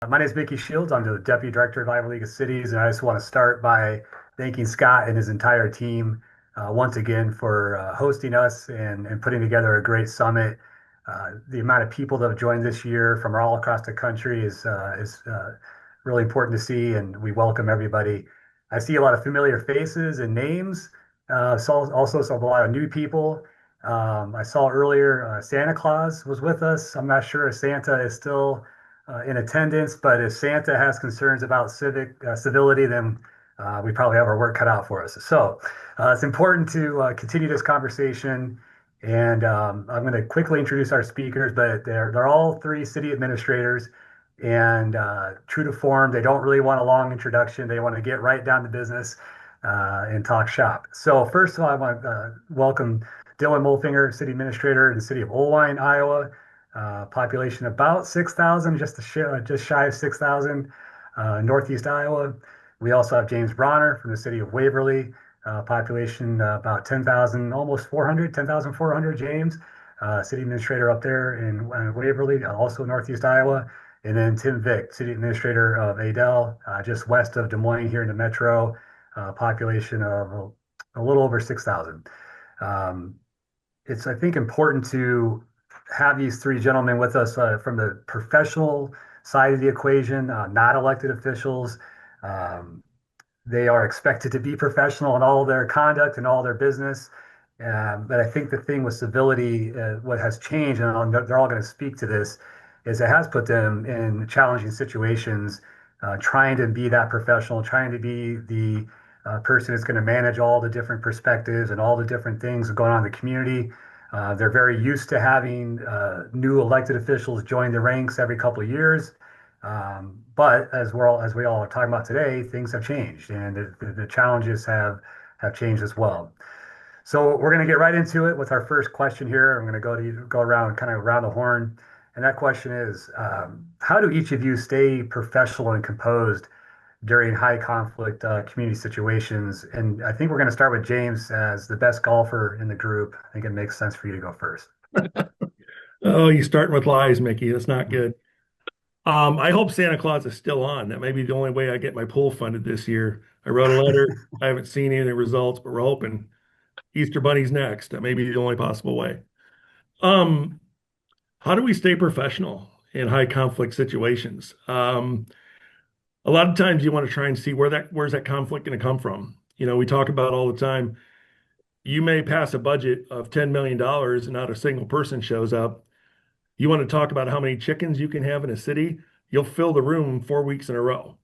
My name is Mickey Shields. I'm the Deputy Director of Iowa League of Cities, and I just want to start by thanking Scott and his entire team once again for hosting us and putting together a great summit. The amount of people that have joined this year from all across the country is really important to see, and we welcome everybody. I see a lot of familiar faces and names. Also saw a lot of new people. I saw earlier Santa Claus was with us. I'm not sure if Santa is still in attendance, but if Santa has concerns about civility, then we probably have our work cut out for us. So it's important to continue this conversation. And I'm going to quickly introduce our speakers, but they're all three city administrators. And true to form, they don't really want a long introduction. They want to get right down to business and talk shop. So first of all, I want to welcome Dylan Mulfinger, city administrator in the city of Oelwein, Iowa. Population about 6,000, just shy of 6,000, Northeast Iowa. We also have James Bronner from the city of Waverly, population about 10,000, almost 400, 10,400. James, city administrator up there in Waverly, also Northeast Iowa. And then Tim Vick, city administrator of Adel, just west of Des Moines here in the metro, population of a little over 6,000. Um, it's, I think, important to have these three gentlemen with us from the professional side of the equation, not elected officials. Um, they are expected to be professional in all their conduct and all their business. But I think the thing with civility, what has changed, and they're all going to speak to this, is it has put them in challenging situations, trying to be that professional, trying to be the person that's going to manage all the different perspectives and all the different things going on in the community. They're very used to having new elected officials join the ranks every couple of years. But as we all are talking about today, things have changed, and the challenges have changed as well. So we're going to get right into it with our first question here. I'm going to go around kind of around the horn, and that question is, how do each of you stay professional and composed during high conflict community situations? And I think we're going to start with James as the best golfer in the group. I think it makes sense for you to go first. Oh, you're starting with lies, Mickey. That's not good. I hope Santa Claus is still on. That may be the only way I get my pool funded this year. I wrote a letter. I haven't seen any of the results, but we're hoping Easter Bunny's next. That may be the only possible way. Um, how do we stay professional in high conflict situations? A lot of times you want to try and see where's that conflict going to come from. We talk about all the time. You may pass a budget of $10 million dollars and not a single person shows up. You want to talk about how many chickens you can have in a city? You'll fill the room 4 weeks in a row.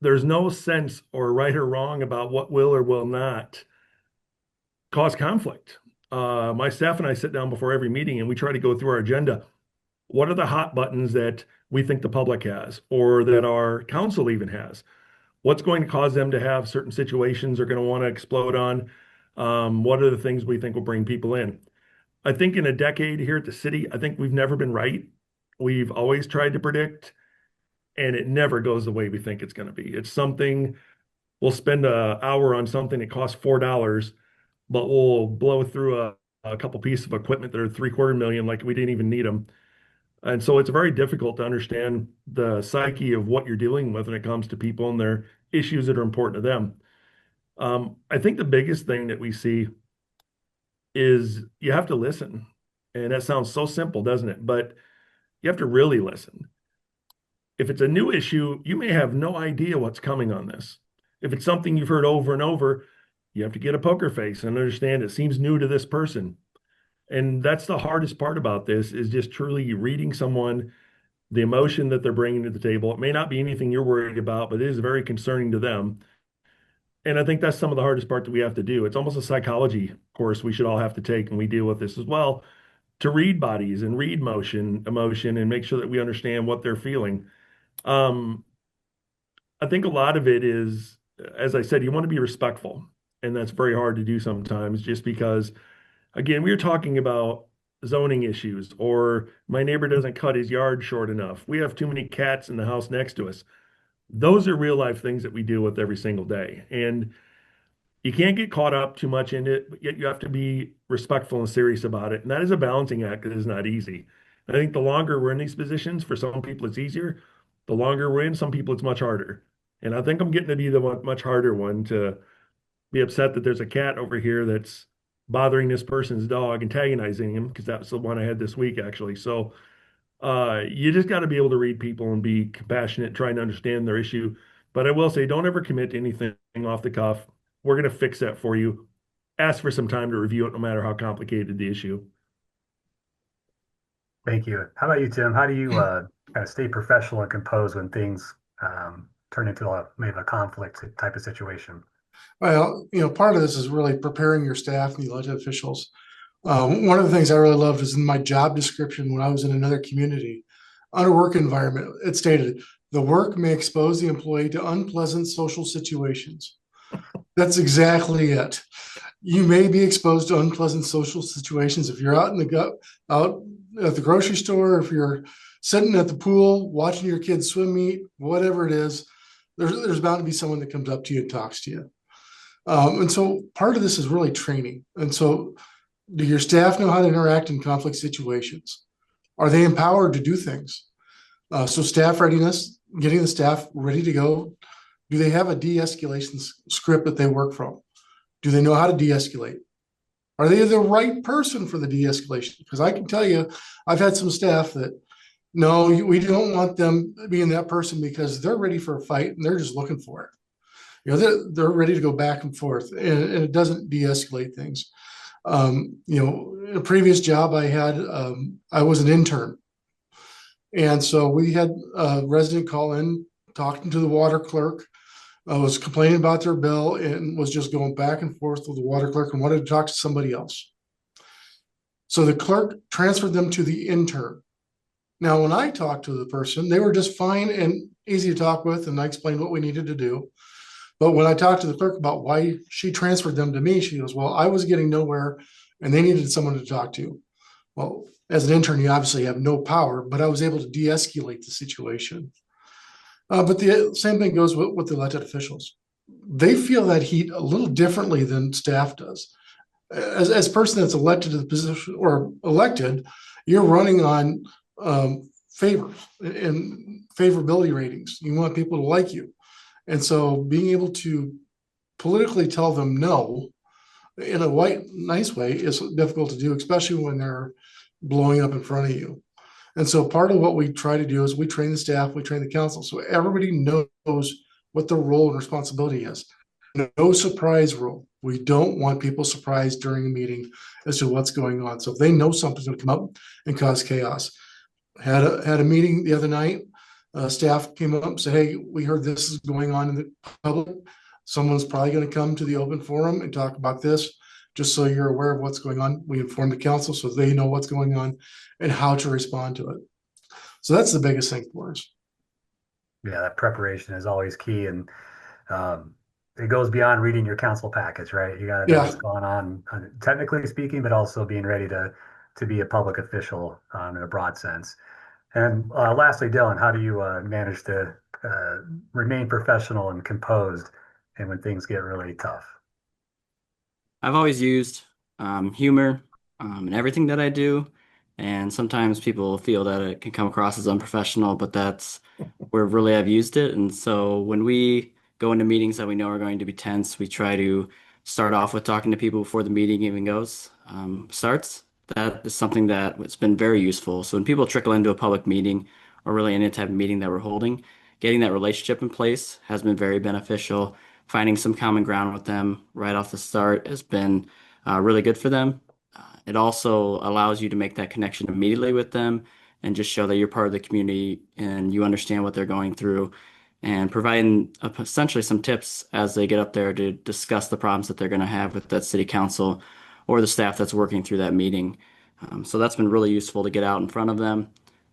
There's no sense or right or wrong about what will or will not cause conflict. My staff and I sit down before every meeting and we try to go through our agenda. What are the hot buttons that we think the public has or that our council even has? What's going to cause them to have certain situations they're going to want to explode on? What are the things we think will bring people in? I think in a decade here at the city, I think we've never been right. We've always tried to predict, and it never goes the way we think it's going to be. It's something we'll spend an hour on something that costs $4, but we'll blow through a couple pieces of equipment that are 750,000 like we didn't even need them. And so it's very difficult to understand the psyche of what you're dealing with when it comes to people and their issues that are important to them. I think the biggest thing that we see is you have to listen. And that sounds so simple, doesn't it? But you have to really listen. If it's a new issue, you may have no idea what's coming on this. If it's something you've heard over and over, you have to get a poker face and understand it seems new to this person. And that's the hardest part about this is just truly reading someone, the emotion that they're bringing to the table. It may not be anything you're worried about, but it is very concerning to them. And I think that's some of the hardest part that we have to do. It's almost a psychology course we should all have to take, and we deal with this as well, to read bodies and read emotion, and make sure that we understand what they're feeling. Um, I think a lot of it is, as I said, you want to be respectful, and that's very hard to do sometimes just because, again, we were talking about zoning issues, or my neighbor doesn't cut his yard short enough. We have too many cats in the house next to us. Those are real life things that we deal with every single day. And you can't get caught up too much in it, but yet you have to be respectful and serious about it. And that is a balancing act that is not easy. I think the longer we're in these positions, for some people it's easier. The longer we're in, some people it's much harder. And I think I'm getting to be the much harder one to be upset that there's a cat over here that's bothering this person's dog, antagonizing him, because that's the one I had this week actually. So you just got to be able to read people and be compassionate, trying to understand their issue. But I will say, don't ever commit to anything off the cuff. We're going to fix that for you. Ask for some time to review it, no matter how complicated the issue. Thank you. How about you, Tim? How do you kind of stay professional and composed when things turn into maybe a conflict type of situation? Well, part of this is really preparing your staff and the elected officials. One of the things I really loved is in my job description when I was in another community, on a work environment, it stated, the work may expose the employee to unpleasant social situations. That's exactly it. You may be exposed to unpleasant social situations if you're out at the grocery store, if you're sitting at the pool, watching your kids swim meet, whatever it is, there's bound to be someone that comes up to you and talks to you. And so part of this is really training. And so do your staff know how to interact in conflict situations? Are they empowered to do things? So staff readiness, getting the staff ready to go. Do they have a de-escalation script that they work from? Do they know how to de-escalate? Are they the right person for the de-escalation? Because I can tell you, I've had some staff that, no, we don't want them being that person because they're ready for a fight and they're just looking for it. They're ready to go back and forth, and it doesn't de-escalate things. In a previous job I had, I was an intern. And so we had a resident call in, talking to the water clerk, was complaining about their bill and was just going back and forth with the water clerk and wanted to talk to somebody else. So the clerk transferred them to the intern. Now, when I talked to the person, they were just fine and easy to talk with, and I explained what we needed to do. But when I talked to the clerk about why she transferred them to me, she goes, well, I was getting nowhere and they needed someone to talk to. Well, as an intern, you obviously have no power, but I was able to de-escalate the situation. But the same thing goes with the elected officials. They feel that heat a little differently than staff does. As a person that's elected to the position or elected, you're running on favors and favorability ratings. You want people to like you. And so being able to politically tell them no in a nice way is difficult to do, especially when they're blowing up in front of you. And so part of what we try to do is we train the staff, we train the council, so everybody knows what their role and responsibility is. No surprise rule. We don't want people surprised during a meeting as to what's going on. So if they know something's going to come up and cause chaos. Had a meeting the other night. Staff came up and said, hey, we heard this is going on in the public. Someone's probably going to come to the open forum and talk about this. Just so you're aware of what's going on. We inform the council so they know what's going on and how to respond to it. So that's the biggest thing for us. Yeah, that preparation is always key, and it goes beyond reading your council package, right? You got to know Yeah. what's going on, technically speaking, but also being ready to be a public official in a broad sense. And lastly, Dylan, how do you manage to remain professional and composed, and when things get really tough? I've always used humor in everything that I do, and sometimes people feel that it can come across as unprofessional, but that's where really I've used it. And so when we go into meetings that we know are going to be tense, we try to start off with talking to people before the meeting even starts. That is something that has been very useful. So when people trickle into a public meeting or really any type of meeting that we're holding, getting that relationship in place has been very beneficial. Finding some common ground with them right off the start has been really good for them. It also allows you to make that connection immediately with them and just show that you're part of the community and you understand what they're going through, and providing essentially some tips as they get up there to discuss the problems that they're going to have with that city council or the staff that's working through that meeting. So that's been really useful to get out in front of them.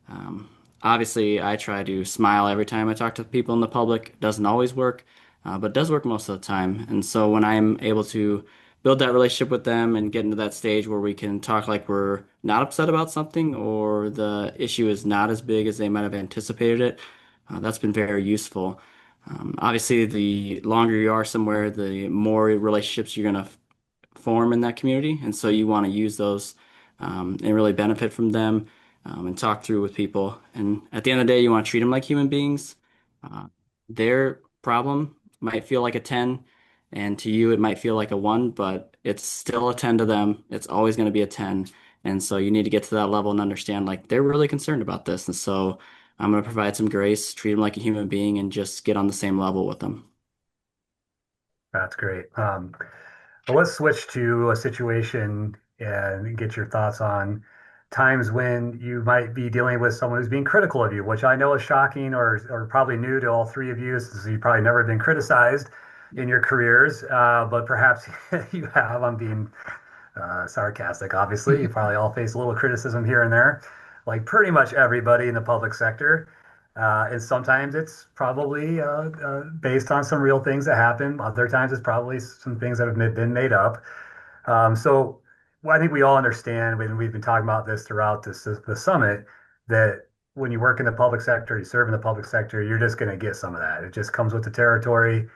Um, Obviously, I try to smile every time I talk to people in the public. It doesn't always work, but does work most of the time. And so when I'm able to build that relationship with them and get into that stage where we can talk like we're not upset about something or the issue is not as big as they might have anticipated it, that's been very useful. Obviously, the longer you are somewhere, the more relationships you're going to form in that community. And so you want to use those and really benefit from them. and talk through with people. And at the end of the day, you want to treat them like human beings. Uh, their problem might feel like a 10, and to you, it might feel like a 1, but it's still a 10 to them. It's always going to be a 10. And so you need to get to that level and understand like they're really concerned about this. And so I'm going to provide some grace, treat them like a human being, and just get on the same level with them. That's great. Well, let's switch to a situation and get your thoughts on times when you might be dealing with someone who's being critical of you, which I know is shocking or probably new to all three of you, since you've probably never been criticized in your careers, but perhaps you have. I'm being sarcastic, obviously. You probably all face a little criticism here and there, like pretty much everybody in the public sector. And sometimes it's probably based on some real things that happen. Other times it's probably some things that have been made up. So well, I think we all understand when we've been talking about this throughout the summit that when you work in the public sector, you serve in the public sector, you're just going to get some of that. It just comes with the territory.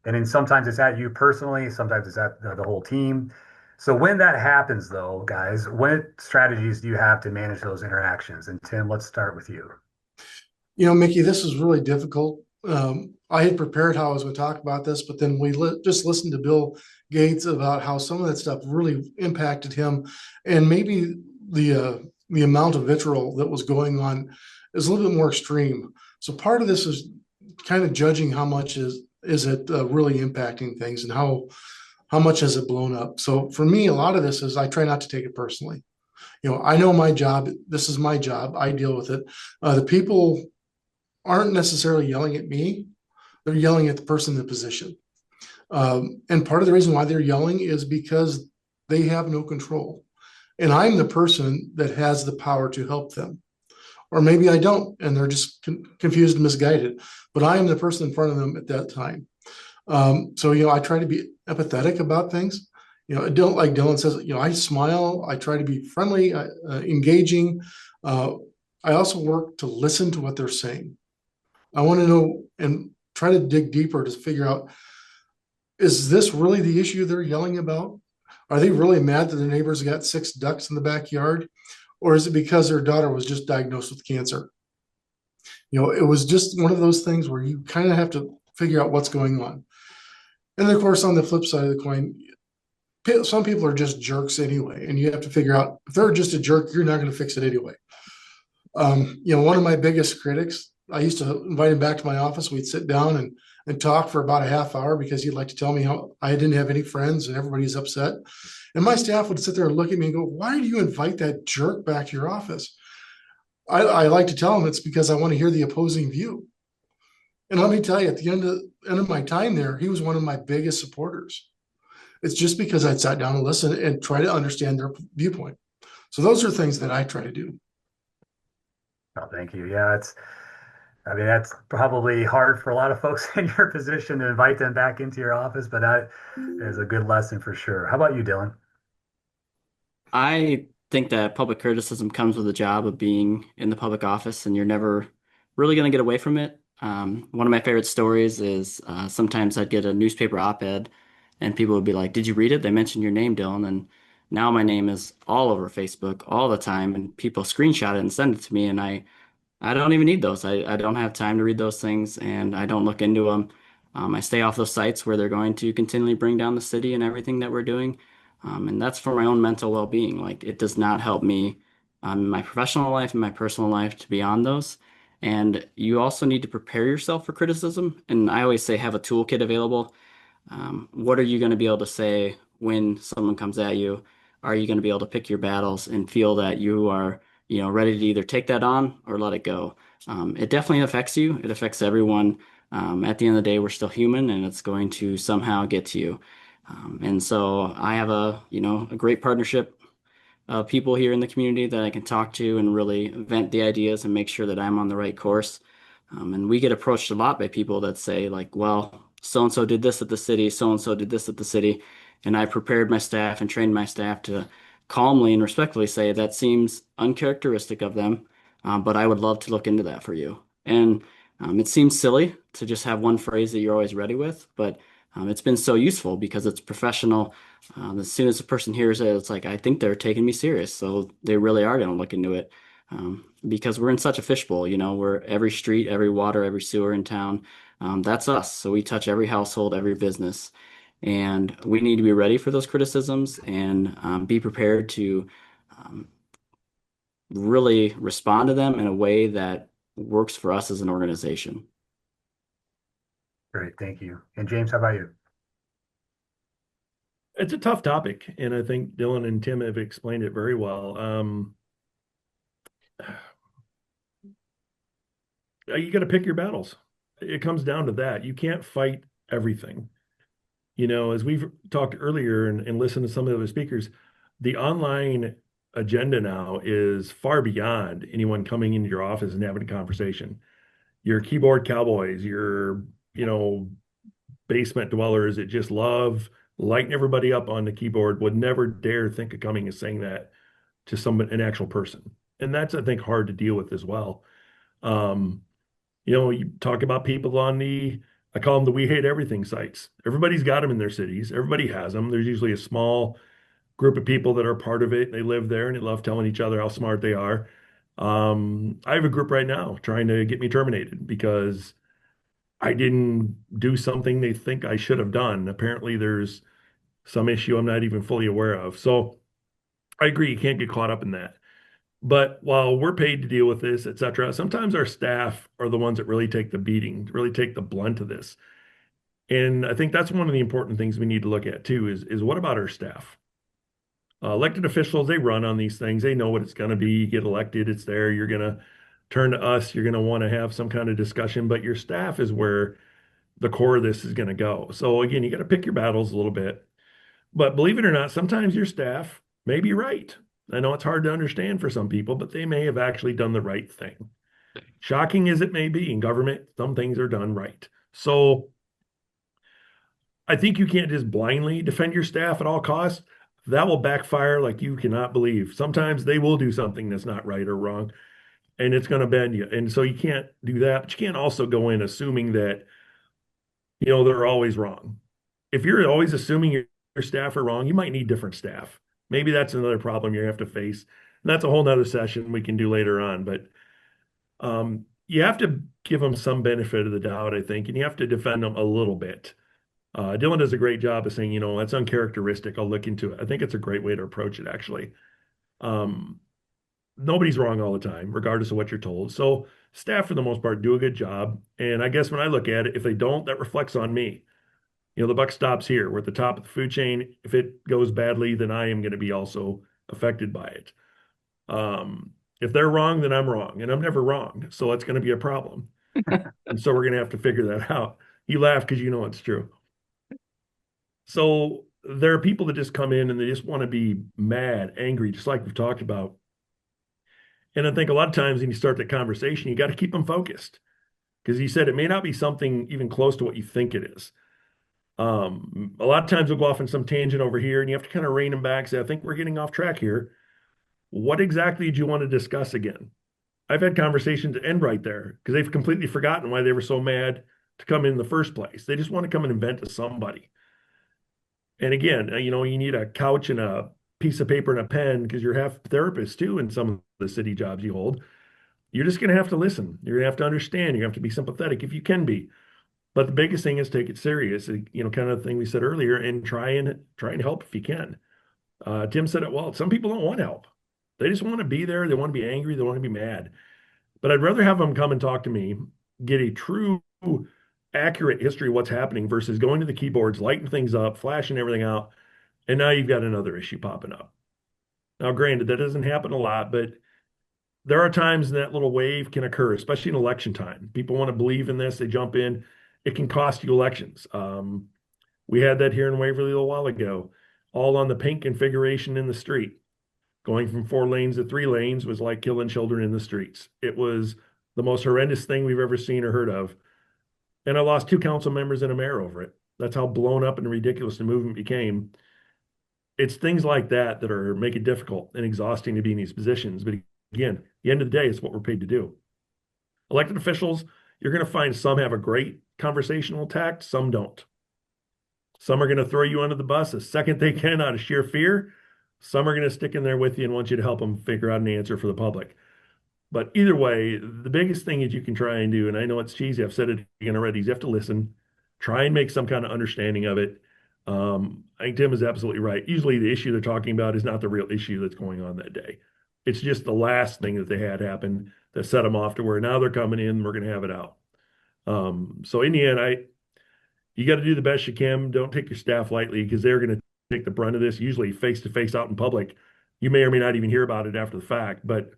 And then sometimes it's at you personally, sometimes it's at the whole team. So when that happens, though, guys, what strategies do you have to manage those interactions? And Tim, let's start with you. Mickey, this is really difficult. I had prepared how I was going to talk about this, but then just listened to Bill Gates about how some of that stuff really impacted him, and maybe the amount of vitriol that was going on is a little bit more extreme. So part of this is kind of judging how much is it really impacting things, and how much has it blown up. So for me, a lot of this is I try not to take it personally. I know my job. This is my job. I deal with it. The people aren't necessarily yelling at me. They're yelling at the person in the position. And part of the reason why they're yelling is because they have no control. And I'm the person that has the power to help them. Or maybe I don't, and they're just confused and misguided. But I am the person in front of them at that time. So I try to be empathetic about things. I don't, like Dylan says, I smile. I try to be friendly, engaging. I also work to listen to what they're saying. I want to know and try to dig deeper to figure out, is this really the issue they're yelling about? Are they really mad that their neighbors got 6 ducks in the backyard? Or is it because their daughter was just diagnosed with cancer? It was just one of those things where you kind of have to figure out what's going on. And of course, on the flip side of the coin, some people are just jerks anyway. And you have to figure out, if they're just a jerk, you're not going to fix it anyway. One of my biggest critics, I used to invite him back to my office. We'd sit down and talk for about a half hour because he'd like to tell me how I didn't have any friends and everybody's upset. And my staff would sit there and look at me and go, "Why do you invite that jerk back to your office?" I like to tell him it's because I want to hear the opposing view. And let me tell you, at the end of my time there, he was one of my biggest supporters. It's just because I'd sat down and listened and try to understand their viewpoint. So those are things that I try to do. Oh, thank you. Yeah, I mean, that's probably hard for a lot of folks in your position to invite them back into your office, but that is a good lesson for sure. How about you, Dylan? I think that public criticism comes with the job of being in the public office, and you're never really going to get away from it. One of my favorite stories is sometimes I'd get a newspaper op-ed, and people would be like, "Did you read it? They mentioned your name, Dylan." And now my name is all over Facebook all the time, and people screenshot it and send it to me, and I don't even need those. I don't have time to read those things, and I don't look into them. I stay off those sites where they're going to continually bring down the city and everything that we're doing. And that's for my own mental well-being. Like, it does not help me in my professional life and my personal life to be on those. And you also need to prepare yourself for criticism. And I always say have a toolkit available. What are you going to be able to say when someone comes at you? Are you going to be able to pick your battles and feel that you are, ready to either take that on or let it go? It definitely affects you. It affects everyone. At the end of the day, we're still human, and it's going to somehow get to you. And so I have a great partnership of people here in the community that I can talk to and really vent the ideas and make sure that I'm on the right course. And we get approached a lot by people that say like, "Well, so-and-so did this at the city, so-and-so did this at the city." And I prepared my staff and trained my staff to calmly and respectfully say that seems uncharacteristic of them, but I would love to look into that for you. And it seems silly to just have one phrase that you're always ready with, but it's been so useful because it's professional. As soon as the person hears it, it's like, I think they're taking me serious. So they really are going to look into it. because we're in such a fishbowl. We're every street, every water, every sewer in town. That's us. So we touch every household, every business, and we need to be ready for those criticisms and be prepared to um, really respond to them in a way that works for us as an organization. Great, thank you. And James, how about you? It's a tough topic, and I think Dylan and Tim have explained it very well. You got to pick your battles. It comes down to that. You can't fight everything. As we've talked earlier and listened to some of the other speakers, the online agenda now is far beyond anyone coming into your office and having a conversation. Your keyboard cowboys, your, basement dwellers that just love lighting everybody up on the keyboard would never dare think of coming and saying that to an actual person. And that's, I think, hard to deal with as well. Um, you talk about people on I call them the We Hate Everything sites. Everybody's got them in their cities. Everybody has them. There's usually a small group of people that are part of it. They live there and they love telling each other how smart they are. I have a group right now trying to get me terminated because I didn't do something they think I should have done. Apparently, there's some issue I'm not even fully aware of. So I agree, you can't get caught up in that. But while we're paid to deal with this, et cetera, sometimes our staff are the ones that really take the beating, really take the blunt of this. And I think that's one of the important things we need to look at too, is what about our staff? Elected officials, they run on these things. They know what it's going to be. You get elected, it's there. You're going to turn to us. You're going to want to have some kind of discussion, but your staff is where the core of this is going to go. So again, you got to pick your battles a little bit. But believe it or not, sometimes your staff may be right. I know it's hard to understand for some people, but they may have actually done the right thing. Shocking as it may be in government, some things are done right. So I think you can't just blindly defend your staff at all costs. That will backfire like you cannot believe. Sometimes they will do something that's not right or wrong, and it's going to bend you. And so you can't do that. But you can't also go in assuming that, they're always wrong. If you're always assuming your staff are wrong, you might need different staff. Maybe that's another problem you have to face. And that's a whole nother session we can do later on. But you have to give them some benefit of the doubt, I think, and you have to defend them a little bit. Dylan does a great job of saying, that's uncharacteristic. I'll look into it. I think it's a great way to approach it, actually. Nobody's wrong all the time, regardless of what you're told. So staff, for the most part, do a good job. And I guess when I look at it, if they don't, that reflects on me. The buck stops here. We're at the top of the food chain. If it goes badly, then I am going to be also affected by it. If they're wrong, then I'm wrong, and I'm never wrong. So that's going to be a problem. And so we're going to have to figure that out. You laugh because you know it's true. So there are people that just come in and they just want to be mad, angry, just like we've talked about. And I think a lot of times when you start the conversation, you got to keep them focused because you said it may not be something even close to what you think it is. A lot of times we'll go off on some tangent over here and you have to kind of rein them back, say, I think we're getting off track here. What exactly did you want to discuss again? I've had conversations end right there because they've completely forgotten why they were so mad to come in the first place. They just want to come and vent to somebody. And again, you need a couch and a piece of paper and a pen because you're half therapist too in some of the city jobs you hold. You're just going to have to listen. You're going to have to understand. You have to be sympathetic if you can be. But the biggest thing is take it serious, kind of thing we said earlier, and try and help if you can. Tim said it well. Some people don't want help. They just want to be there. They want to be angry. They want to be mad. But I'd rather have them come and talk to me, get a true, accurate history of what's happening versus going to the keyboards, lighting things up, flashing everything out, and now you've got another issue popping up. Now, granted, that doesn't happen a lot, but there are times that little wave can occur, especially in election time. People want to believe in this. They jump in. It can cost you elections. We had that here in Waverly a little while ago, all on the pink configuration in the street. Going from 4 lanes to 3 lanes was like killing children in the streets. It was the most horrendous thing we've ever seen or heard of. And I lost 2 council members and a mayor over it. That's how blown up and ridiculous the movement became. It's things like that that are make it difficult and exhausting to be in these positions. But again, at the end of the day, it's what we're paid to do. Elected officials, you're going to find some have a great conversational tact, some don't. Some are going to throw you under the bus the second they can out of sheer fear. Some are going to stick in there with you and want you to help them figure out an answer for the public. But either way, the biggest thing is you can try and do, and I know it's cheesy, I've said it again already, is you have to listen, try and make some kind of understanding of it. I think Tim is absolutely right. Usually the issue they're talking about is not the real issue that's going on that day. It's just the last thing that they had happen that set them off to where now they're coming in, we're going to have it out. So in the end, you got to do the best you can. Don't take your staff lightly because they're going to take the brunt of this, usually face to face out in public. You may or may not even hear about it after the fact, but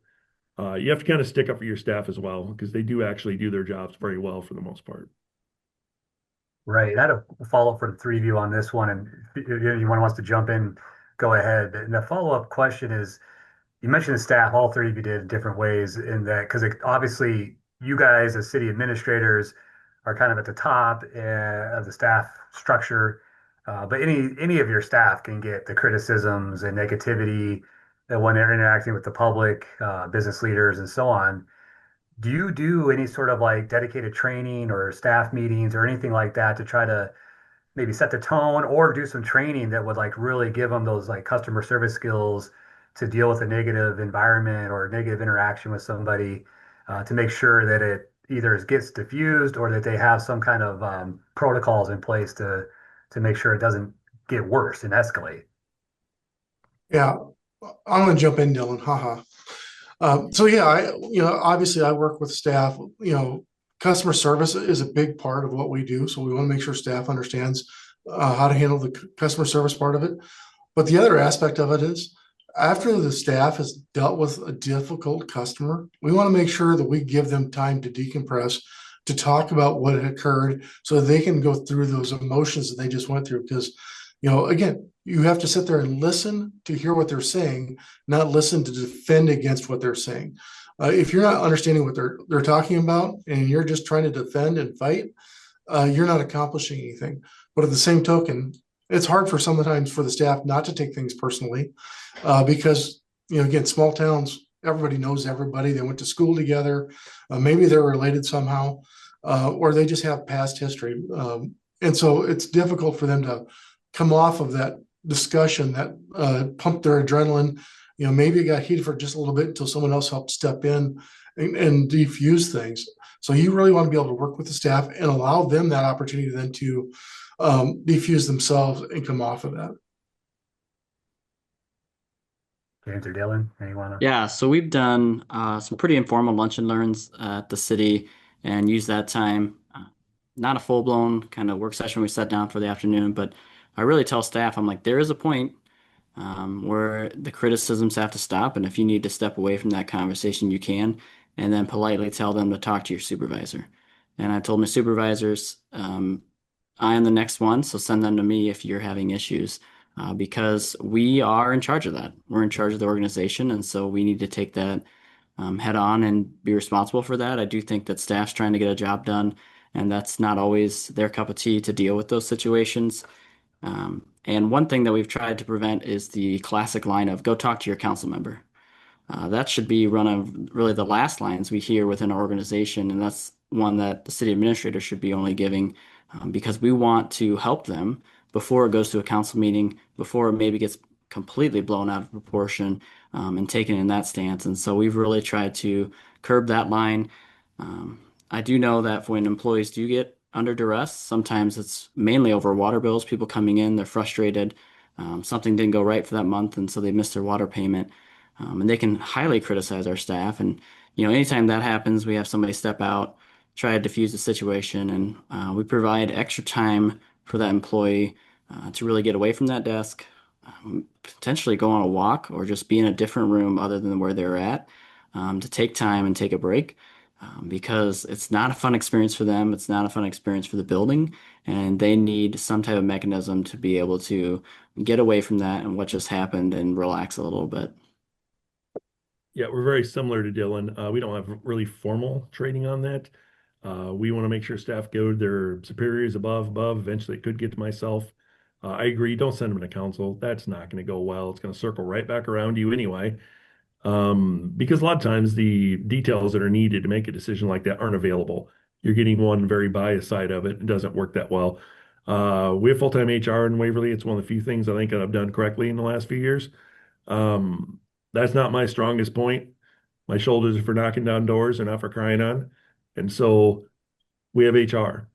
you have to kind of stick up for your staff as well because they do actually do their jobs very well for the most part. Right. I had a follow-up for the three of you on this one, and if anyone wants to jump in, go ahead. And the follow-up question is, you mentioned the staff, all three of you did in different ways in that, because obviously you guys as city administrators are kind of at the top of the staff structure, but any of your staff can get the criticisms and negativity when they're interacting with the public, business leaders, and so on. Do you do any sort of like dedicated training or staff meetings or anything like that to try to maybe set the tone or do some training that would like really give them those like customer service skills to deal with a negative environment or negative interaction with somebody, to make sure that it either gets diffused or that they have some kind of protocols in place to make sure it doesn't get worse and escalate? Yeah, I'm gonna jump in, Dylan. Haha. So yeah, obviously I work with staff. Customer service is a big part of what we do. So we want to make sure staff understands how to handle the customer service part of it. But the other aspect of it is after the staff has dealt with a difficult customer, we want to make sure that we give them time to decompress, to talk about what had occurred so they can go through those emotions that they just went through. Because, again, you have to sit there and listen to hear what they're saying, not listen to defend against what they're saying. If you're not understanding what they're talking about and you're just trying to defend and fight, you're not accomplishing anything. But at the same token, it's hard for sometimes for the staff not to take things personally, because again, small towns, everybody knows everybody. They went to school together. Maybe they're related somehow, or they just have past history, and so it's difficult for them to come off of that discussion that pumped their adrenaline. Maybe it got heated for just a little bit until someone else helped step in and defuse things. So you really want to be able to work with the staff and allow them that opportunity then to defuse themselves and come off of that. James or Dylan, anyone? Yeah, so we've done some pretty informal lunch and learns at the city and use that time. Not a full-blown kind of work session we set down for the afternoon, but I really tell staff, I'm like, there is a point where the criticisms have to stop, and if you need to step away from that conversation, you can, and then politely tell them to talk to your supervisor. And I told my supervisors, I am the next one, so send them to me if you're having issues, because we are in charge of that. We're in charge of the organization, and so we need to take that head on and be responsible for that. I do think that staff's trying to get a job done, and that's not always their cup of tea to deal with those situations. And one thing that we've tried to prevent is the classic line of go talk to your council member. That should be one of really the last lines we hear within our organization, and that's one that the city administrator should be only giving, because we want to help them before it goes to a council meeting, before it maybe gets completely blown out of proportion, and taken in that stance. And so we've really tried to curb that line. I do know that when employees do get under duress, sometimes it's mainly over water bills, people coming in, they're frustrated. Something didn't go right for that month, and so they missed their water payment. And they can highly criticize our staff. And, anytime that happens, we have somebody step out, try to diffuse the situation, and we provide extra time for that employee to really get away from that desk, potentially go on a walk or just be in a different room other than where they're at, to take time and take a break. Because it's not a fun experience for them. It's not a fun experience for the building, and they need some type of mechanism to be able to get away from that and what just happened and relax a little bit. Yeah, we're very similar to Dylan. We don't have really formal training on that. We want to make sure staff go to their superiors above. Eventually, it could get to myself. I agree. Don't send them to council. That's not going to go well. It's going to circle right back around you anyway. Because a lot of times the details that are needed to make a decision like that aren't available. You're getting one very biased side of it. It doesn't work that well. We have full-time HR in Waverly. It's one of the few things I think that I've done correctly in the last few years. That's not my strongest point. My shoulders are for knocking down doors and not for crying on. And so we have HR.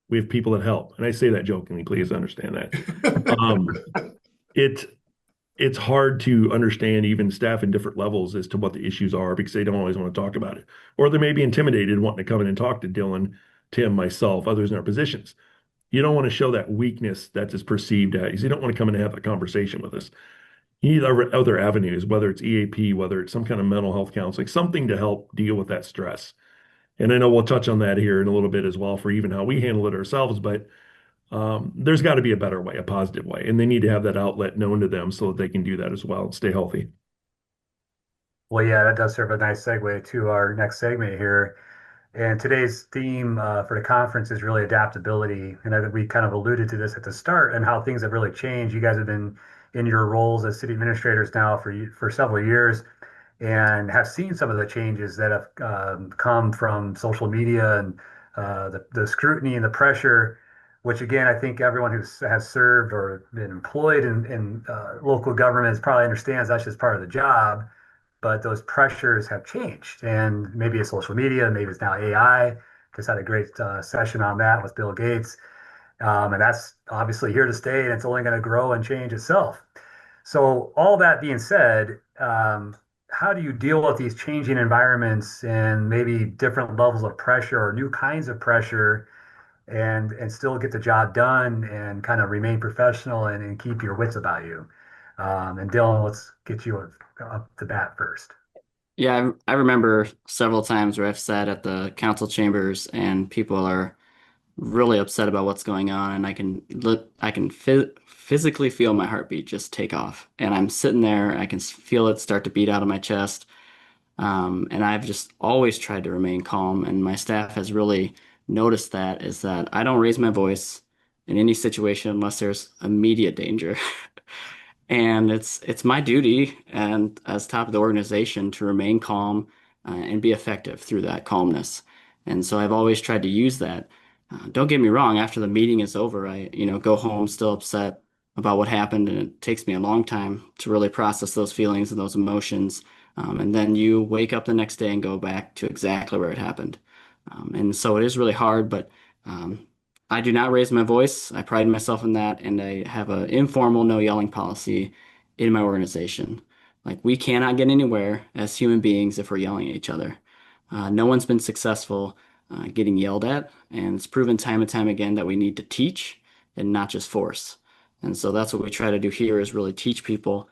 We have people that help. And I say that jokingly, please understand that. Um, it it's hard to understand even staff in different levels as to what the issues are because they don't always want to talk about it. Or they may be intimidated wanting to come in and talk to Dylan, Tim, myself, others in our positions. You don't want to show that weakness that is perceived as you don't want to come in and have a conversation with us. You need other avenues, whether it's EAP, whether it's some kind of mental health counseling, something to help deal with that stress. And I know we'll touch on that here in a little bit as well for even how we handle it ourselves, but there's got to be a better way, a positive way, and they need to have that outlet known to them so that they can do that as well and stay healthy. Well, yeah, that does serve a nice segue to our next segment here. And today's theme for the conference is really adaptability. And I think we kind of alluded to this at the start and how things have really changed. You guys have been in your roles as city administrators now for several years and have seen some of the changes that have come from social media and the scrutiny and the pressure, which again, I think everyone who has served or been employed in local governments probably understands that's just part of the job. But those pressures have changed, and maybe it's social media, maybe it's now AI. Just had a great session on that with Bill Gates, and that's obviously here to stay, and it's only going to grow and change itself. So, all that being said, how do you deal with these changing environments and maybe different levels of pressure or new kinds of pressure, and still get the job done and kind of remain professional and keep your wits about you? And Dylan, let's get you up to bat first. Yeah, I remember several times where I've sat at the council chambers and people are really upset about what's going on, and I can physically feel my heartbeat just take off, and I'm sitting there, I can feel it start to beat out of my chest, and I've just always tried to remain calm, and my staff has really noticed that is that I don't raise my voice in any situation unless there's immediate danger. And it's my duty and as top of the organization to remain calm and be effective through that calmness. And so I've always tried to use that. Don't get me wrong, after the meeting is over, I, go home still upset about what happened, and it takes me a long time to really process those feelings and those emotions. And then you wake up the next day and go back to exactly where it happened. And so it is really hard, but I do not raise my voice. I pride myself in that, and I have an informal no yelling policy in my organization. Like, we cannot get anywhere as human beings if we're yelling at each other. No one's been successful getting yelled at, and it's proven time and time again that we need to teach and not just force. And so that's what we try to do here is really teach people.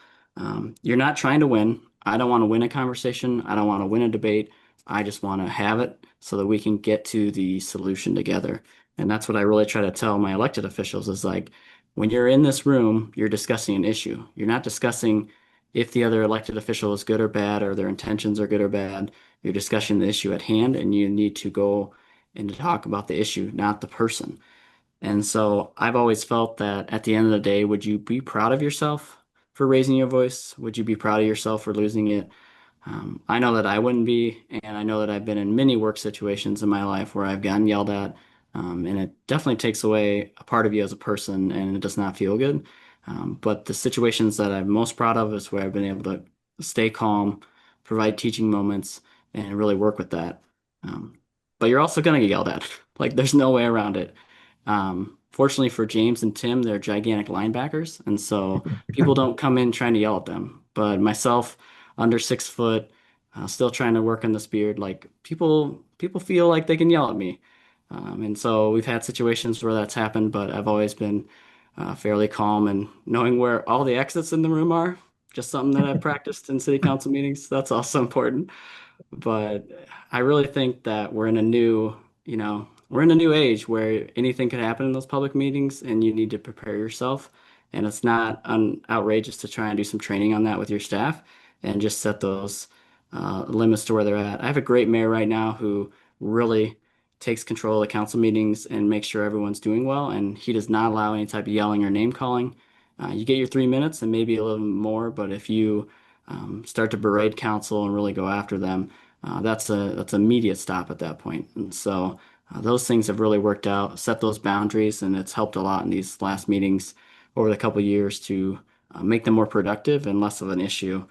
You're not trying to win. I don't want to win a conversation. I don't want to win a debate. I just want to have it so that we can get to the solution together. And that's what I really try to tell my elected officials is like, when you're in this room, you're discussing an issue. You're not discussing if the other elected official is good or bad, or their intentions are good or bad. You're discussing the issue at hand, and you need to go and to talk about the issue, not the person. And so I've always felt that at the end of the day, would you be proud of yourself for raising your voice? Would you be proud of yourself for losing it? I know that I wouldn't be, and I know that I've been in many work situations in my life where I've gotten yelled at, and it definitely takes away a part of you as a person, and it does not feel good. But the situations that I'm most proud of is where I've been able to stay calm, provide teaching moments, and really work with that. Um, but you're also going to get yelled at. Like, there's no way around it. Fortunately for James and Tim, they're gigantic linebackers, and so people don't come in trying to yell at them. But myself, under 6 foot, still trying to work on this beard, like people feel like they can yell at me. And so we've had situations where that's happened, but I've always been fairly calm and knowing where all the exits in the room are, just something that I've practiced in city council meetings. That's also important. But I really think that we're in a new age where anything could happen in those public meetings and you need to prepare yourself. And it's not outrageous to try and do some training on that with your staff and just set those limits to where they're at. I have a great mayor right now who really takes control of the council meetings and makes sure everyone's doing well. And he does not allow any type of yelling or name calling. You get your 3 minutes and maybe a little more, but if you start to berate council and really go after them, that's immediate stop at that point. And so those things have really worked out, set those boundaries, and it's helped a lot in these last meetings over the couple years to make them more productive and less of an issue.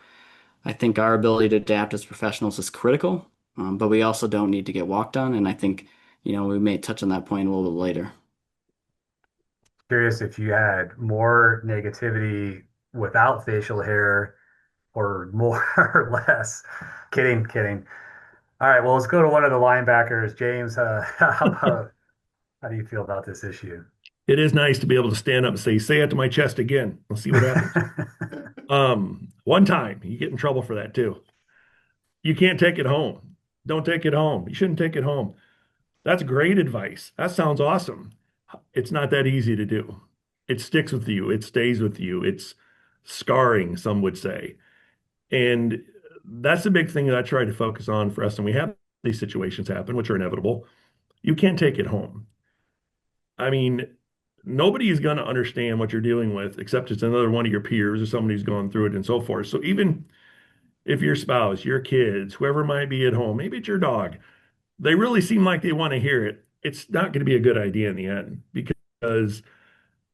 I think our ability to adapt as professionals is critical, but we also don't need to get walked on. And I think, we may touch on that point a little bit later. Curious if you had more negativity without facial hair or more or less. Kidding, kidding. All right, well, let's go to one of the linebackers. James, how do you feel about this issue? It is nice to be able to stand up and say it to my chest again. We'll see what happens. One time you get in trouble for that too. You can't take it home. Don't take it home. You shouldn't take it home. That's great advice. That sounds awesome. It's not that easy to do. It sticks with you. It stays with you. It's scarring, some would say. And that's the big thing that I try to focus on for us. And we have these situations happen, which are inevitable. You can't take it home. I mean, nobody is going to understand what you're dealing with except it's another one of your peers or somebody who's gone through it and so forth. So even if your spouse, your kids, whoever might be at home, maybe it's your dog, they really seem like they want to hear it. It's not going to be a good idea in the end because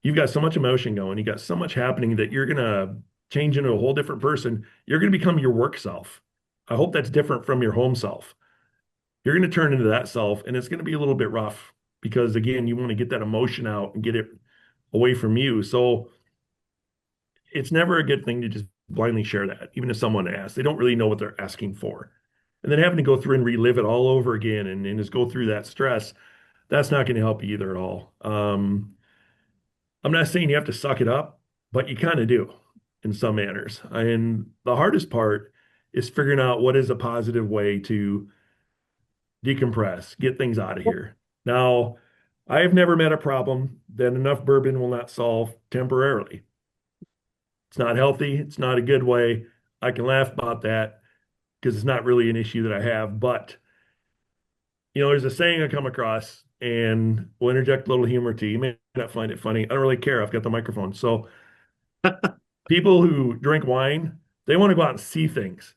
you've got so much emotion going, you got so much happening that you're going to change into a whole different person. You're going to become your work self. I hope that's different from your home self. You're going to turn into that self, and it's going to be a little bit rough because, again, you want to get that emotion out and get it away from you. So it's never a good thing to just blindly share that, even if someone asks. They don't really know what they're asking for. And then having to go through and relive it all over again and just go through that stress, that's not going to help you either at all. I'm not saying you have to suck it up, but you kind of do in some manners. And the hardest part is figuring out what is a positive way to decompress, get things out of here. Now, I have never met a problem that enough bourbon will not solve temporarily. It's not healthy. It's not a good way. I can laugh about that because it's not really an issue that I have. But, there's a saying I come across and we'll interject a little humor to you. You may not find it funny. I don't really care. I've got the microphone. So people who drink wine, they want to go out and see things.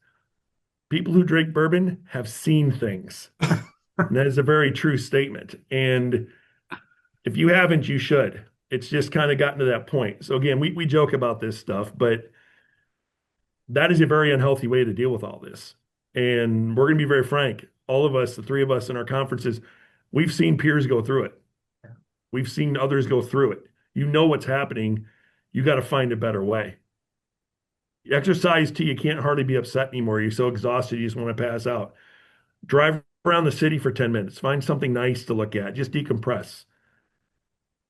People who drink bourbon have seen things. And that is a very true statement. And if you haven't, you should. It's just kind of gotten to that point. So again, we joke about this stuff, but that is a very unhealthy way to deal with all this. And we're going to be very frank. All of us, the three of us in our conferences, we've seen peers go through it. We've seen others go through it. You know what's happening. You got to find a better way. Exercise till you can't hardly be upset anymore. You're so exhausted, you just want to pass out. Drive around the city for 10 minutes. Find something nice to look at. Just decompress.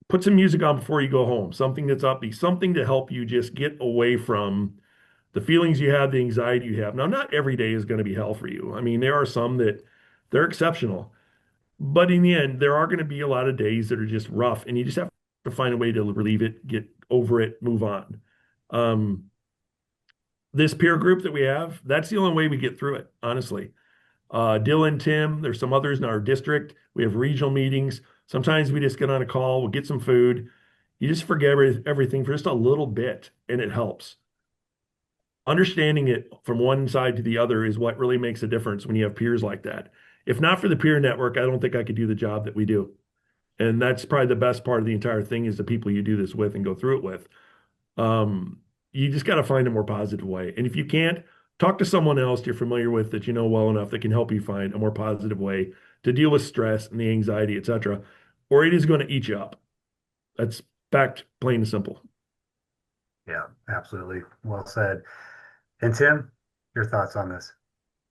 Put some music on before you go home. Something that's upbeat. Something to help you just get away from the feelings you have, the anxiety you have. Now, not every day is going to be hell for you. I mean, there are some that they're exceptional. But in the end, there are going to be a lot of days that are just rough, and you just have to find a way to relieve it, get over it, move on. This peer group that we have, that's the only way we get through it, honestly. Dylan, Tim, there's some others in our district. We have regional meetings. Sometimes we just get on a call, we'll get some food. You just forget everything for just a little bit, and it helps. Understanding it from one side to the other is what really makes a difference when you have peers like that. If not for the peer network, I don't think I could do the job that we do. And that's probably the best part of the entire thing is the people you do this with and go through it with. You just got to find a more positive way. And if you can't, talk to someone else you're familiar with that you know well enough that can help you find a more positive way to deal with stress and the anxiety, etc. Or it is going to eat you up. That's fact, plain and simple. Yeah, absolutely. Well said. And Tim, your thoughts on this?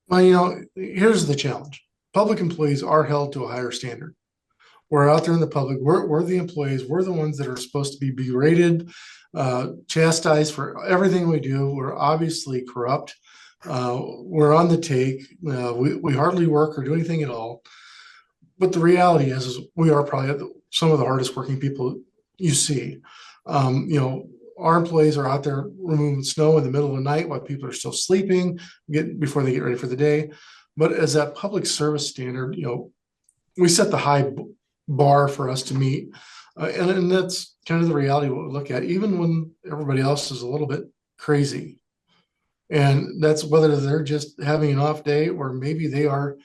Well, here's the challenge. Public employees are held to a higher standard. We're out there in the public. We're the employees. We're the ones that are supposed to be berated, chastised for everything we do. We're obviously corrupt. We're on the take. We hardly work or do anything at all. But the reality is we are probably some of the hardest working people you see. Our employees are out there removing snow in the middle of the night while people are still sleeping, before they get ready for the day. But as that public service standard, we set the high bar for us to meet. And that's kind of the reality of what we look at, even when everybody else is a little bit crazy. And that's whether they're just having an off day or maybe they are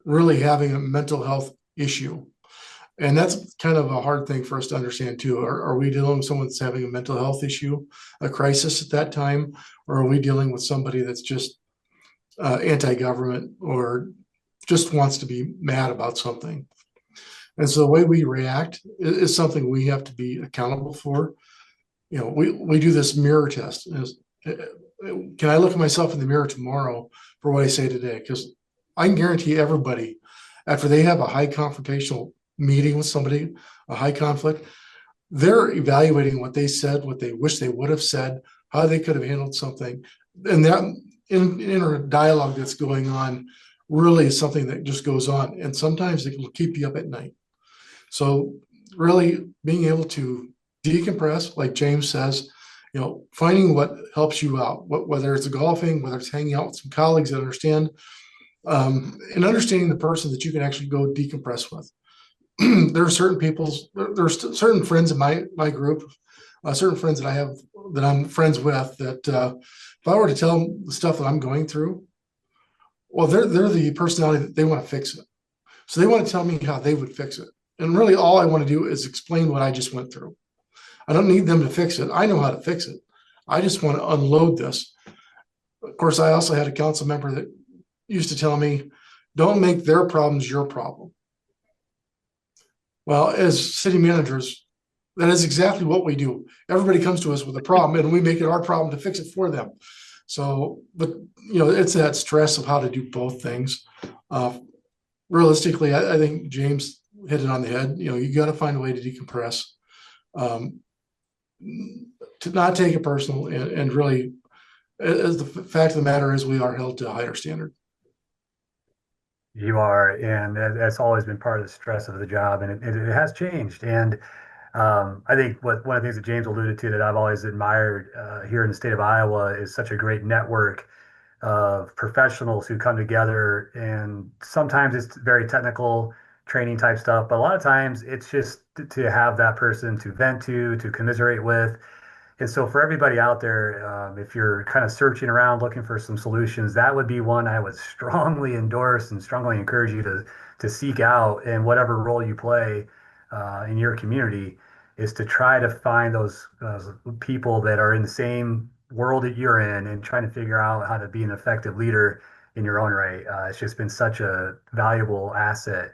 really having a mental health issue. And that's kind of a hard thing for us to understand too. Are we dealing with someone that's having a mental health issue, a crisis at that time, or are we dealing with somebody that's just anti-government or just wants to be mad about something. And so the way we react is something we have to be accountable for. We do this mirror test. Can I look at myself in the mirror tomorrow for what I say today? Because I can guarantee everybody, after they have a high confrontational meeting with somebody, a high conflict, they're evaluating what they said, what they wish they would have said, how they could have handled something. And that inner dialogue that's going on really is something that just goes on. And sometimes it will keep you up at night. So really being able to decompress, like James says, finding what helps you out, whether it's golfing, whether it's hanging out with some colleagues that understand, and understanding the person that you can actually go decompress with. There are certain there's certain friends in my group, certain friends that I have that I'm friends with that if I were to tell them the stuff that I'm going through, well, they're the personality that they want to fix it. So they want to tell me how they would fix it. And really all I want to do is explain what I just went through. I don't need them to fix it. I know how to fix it. I just want to unload this. Of course, I also had a council member that used to tell me, don't make their problems your problem. Well, as city managers, that is exactly what we do. Everybody comes to us with a problem and we make it our problem to fix it for them. So, but it's that stress of how to do both things. Realistically, I think James hit it on the head. You got to find a way to decompress, to not take it personal, and really, as the fact of the matter is, we are held to a higher standard. You are, and that's always been part of the stress of the job, and it has changed. And I think one of the things that James alluded to that I've always admired here in the state of Iowa is such a great network of professionals who come together. And sometimes it's very technical training type stuff, but a lot of times it's just to have that person to vent to commiserate with. And so for everybody out there, if you're kind of searching around looking for some solutions, that would be one I would strongly endorse and strongly encourage you to seek out in whatever role you play in your community, is to try to find those people that are in the same world that you're in and trying to figure out how to be an effective leader in your own right. It's just been such a valuable asset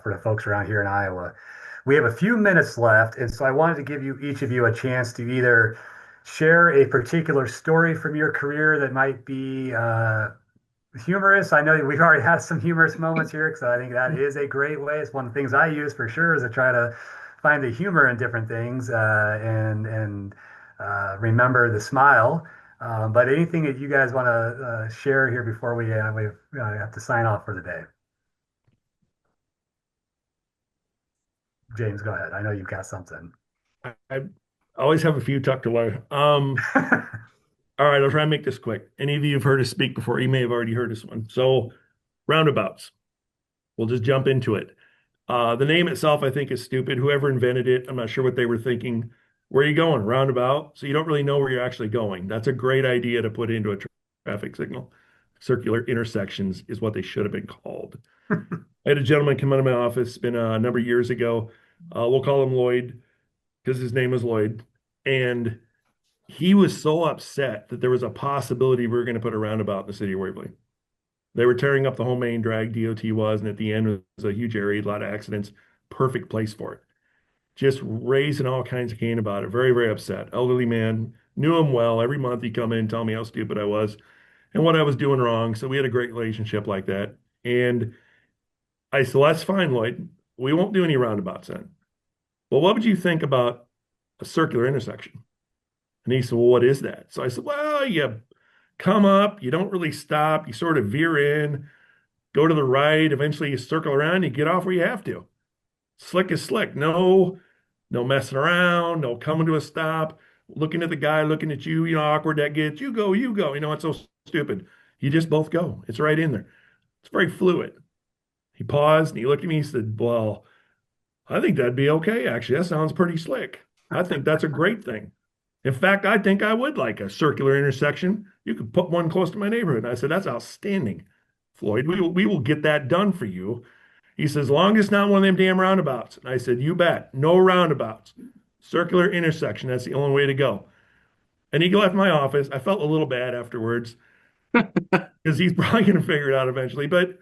for the folks around here in Iowa. We have a few minutes left, and so I wanted to give each of you a chance to either share a particular story from your career that might be humorous. I know we've already had some humorous moments here, because I think that is a great way. It's one of the things I use for sure, is to try to find the humor in different things and remember the smile. But anything that you guys want to share here before we have to sign off for the day? James, go ahead. I know you've got something. I always have a few tucked away. All right, I'll try and make this quick. Any of you have heard us speak before? You may have already heard this one. So, roundabouts. We'll just jump into it. The name itself, I think, is stupid. Whoever invented it, I'm not sure what they were thinking. Where are you going? Roundabout. So you don't really know where you're actually going. That's a great idea to put into a traffic signal. Circular intersections is what they should have been called. I had a gentleman come into my office, it's been a number of years ago. We'll call him Lloyd because his name is Lloyd. And he was so upset that there was a possibility we were going to put a roundabout in the city of Waverly. They were tearing up the whole main drag, DOT was, and at the end it was a huge area, a lot of accidents, perfect place for it. Just raising all kinds of cane about it. Very, very upset. Elderly man, knew him well. Every month he'd come in and tell me how stupid I was and what I was doing wrong. So we had a great relationship like that. And I said, well, that's fine, Lloyd. We won't do any roundabouts then. Well, what would you think about a circular intersection? And he said, well, what is that? So I said, well, you come up, you don't really stop, you sort of veer in, go to the right, eventually you circle around, you get off where you have to. Slick is slick. No messing around, no coming to a stop, looking at the guy, looking at you, how awkward that gets. You go, it's so stupid. You just both go. It's right in there. It's very fluid. He paused and he looked at me, he said, well, I think that'd be okay, actually. That sounds pretty slick. I think that's a great thing. In fact, I think I would like a circular intersection. You could put one close to my neighborhood. And I said, that's outstanding, Floyd. We will get that done for you. He says, as long as it's not one of them damn roundabouts. And I said, you bet. No roundabouts. Circular intersection. That's the only way to go. And he left my office. I felt a little bad afterwards. because he's probably going to figure it out eventually. But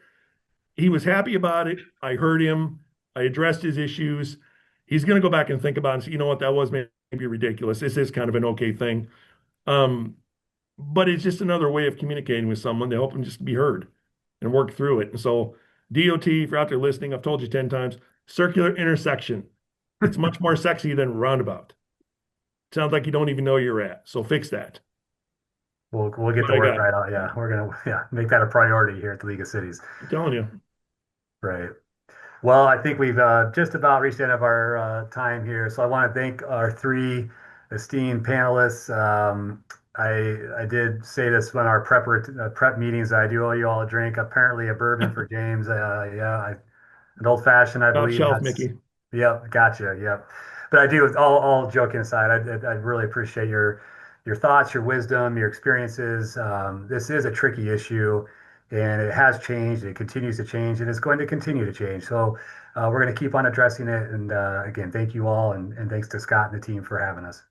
he was happy about it. I heard him. I addressed his issues. He's going to go back and think about it and say, you know what, that was maybe ridiculous. This is kind of an okay thing. Um, but it's just another way of communicating with someone to help them just be heard and work through it. And so, DOT, if you're out there listening, I've told you 10 times, circular intersection. It's much more sexy than roundabout. Sounds like you don't even know you're at. So fix that. We'll get What to I work got. right on. Yeah, we're gonna make that a priority here at the League of Cities. I'm telling you. Right. Well, I think we've just about reached the end of our time here. So I want to thank our three esteemed panelists. I did say this when our prep meetings. I do owe you all a drink. Apparently, a bourbon for James. An old fashioned, I Top believe. shelf, That's Mickey. Yep, gotcha. Yep. But I do. All joking aside, I really appreciate your thoughts, your wisdom, your experiences. This is a tricky issue, and it has changed. It continues to change, and it's going to continue to change. So we're going to keep on addressing it. And again, thank you all, and thanks to Scott and the team for having us.